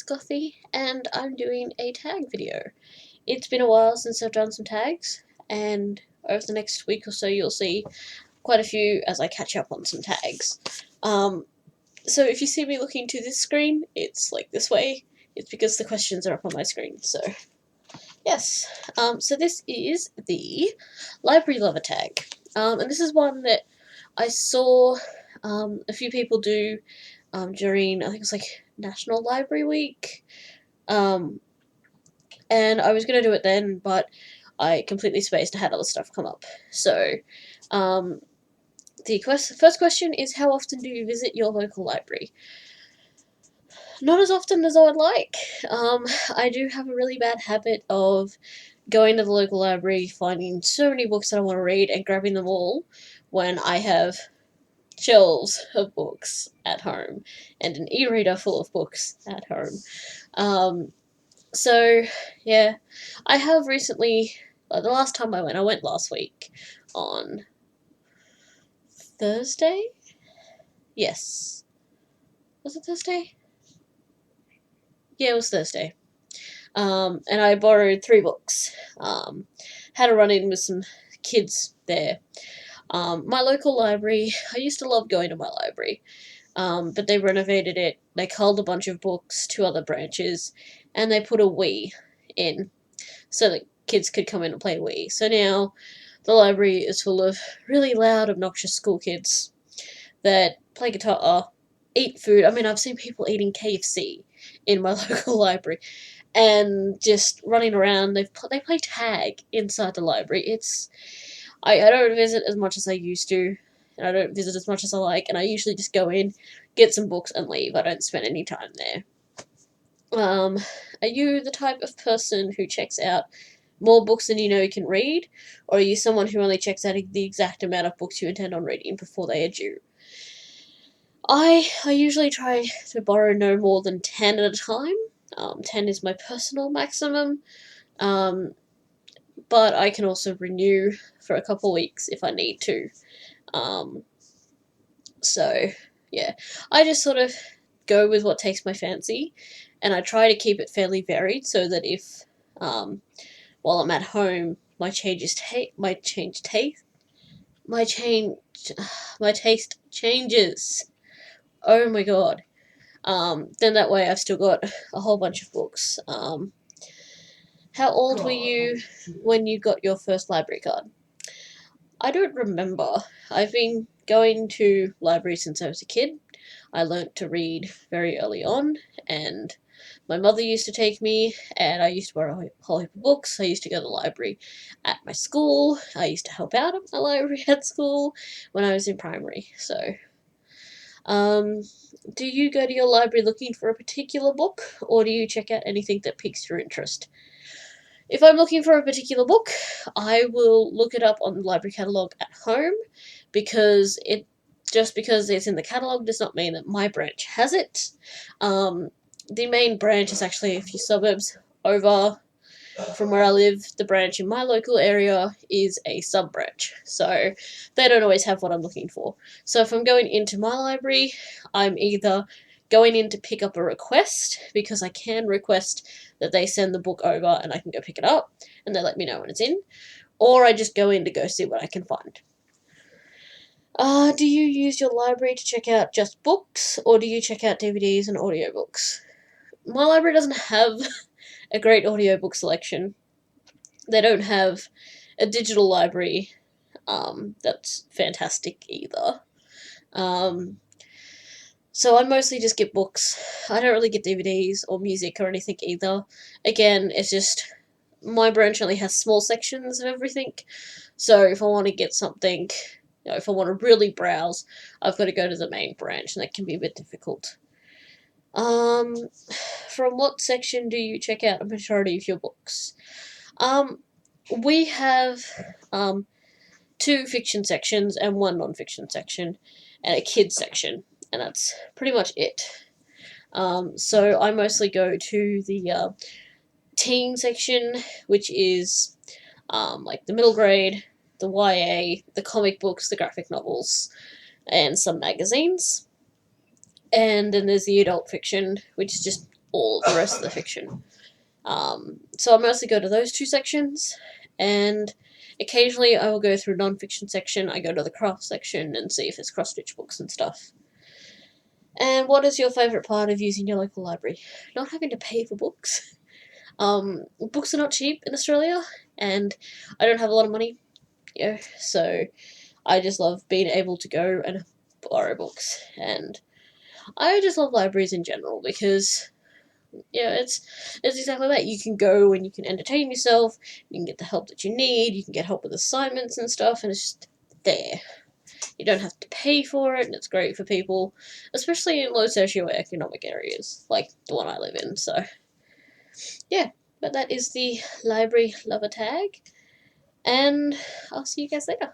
Gothy, and I'm doing a tag video. It's been a while since I've done some tags, and over the next week or so you'll see quite a few as I catch up on some tags. So if you see me looking to this screen, it's like this way. It's because the questions are up on my screen, so yes. So this is the Library Lover tag, and this is one that I saw a few people do during, I think it was like National Library Week, and I was going to do it then, but I completely spaced. I had other stuff come up. So, the first question is, how often do you visit your local library? Not as often as I would like. I do have a really bad habit of going to the local library, finding so many books that I want to read, and grabbing them all when I have shelves of books at home and an e-reader full of books at home. So yeah, I have recently, the last time I went last week on Thursday? Yes. Was it Thursday? Yeah, it was Thursday. And I borrowed 3 books. Had a run-in with some kids there. My local library, I used to love going to my library, but they renovated it. They culled a bunch of books to other branches, and they put a Wii in so that kids could come in and play Wii. So now the library is full of really loud, obnoxious school kids that play guitar, eat food. I mean, I've seen people eating KFC in my local library, and just running around. They play tag inside the library. I don't visit as much as I used to, and I don't visit as much as I like, and I usually just go in, get some books, and leave. I don't spend any time there. Are you the type of person who checks out more books than you know you can read, or are you someone who only checks out the exact amount of books you intend on reading before they are due? I usually try to borrow no more than 10 at a time. 10 is my personal maximum, but I can also renew for a couple weeks if I need to. So, yeah, I just sort of go with what takes my fancy, and I try to keep it fairly varied so that if, while I'm at home, my taste changes. Oh my god. Then that way I've still got a whole bunch of books. How old were you when you got your first library card? I don't remember. I've been going to libraries since I was a kid. I learnt to read very early on, and my mother used to take me, and I used to borrow a whole heap of books. I used to go to the library at my school. I used to help out at my library at school when I was in primary. So, do you go to your library looking for a particular book, or do you check out anything that piques your interest? If I'm looking for a particular book, I will look it up on the library catalogue at home, because just because it's in the catalogue does not mean that my branch has it. The main branch is actually a few suburbs over from where I live. The branch in my local area is a sub-branch, so they don't always have what I'm looking for. So if I'm going into my library, I'm either going in to pick up a request, because I can request that they send the book over and I can go pick it up, and they let me know when it's in, or I just go in to go see what I can find. Do you use your library to check out just books, or do you check out DVDs and audiobooks? My library doesn't have a great audiobook selection. They don't have a digital library that's fantastic either. So I mostly just get books. I don't really get DVDs or music or anything either. Again, it's just my branch only has small sections of everything. So if I want to get something, if I want to really browse, I've got to go to the main branch, and that can be a bit difficult. From what section do you check out a majority of your books? We have 2 fiction sections and 1 non-fiction section, and a kids section, and that's pretty much it. So I mostly go to the teen section, which is like the middle grade, the YA, the comic books, the graphic novels, and some magazines. And then there's the adult fiction, which is just all of the rest of the fiction. So I mostly go to those two sections, and occasionally I will go through non-fiction section. I go to the craft section and see if there's cross-stitch books and stuff. And what is your favourite part of using your local library? Not having to pay for books. Books are not cheap in Australia, and I don't have a lot of money, so I just love being able to go and borrow books, and I just love libraries in general because it's exactly that. You can go and you can entertain yourself, you can get the help that you need, you can get help with assignments and stuff, and it's just there. You don't have to pay for it, and it's great for people, especially in low socioeconomic areas like the one I live in. So, yeah, but that is the library lover tag, and I'll see you guys later.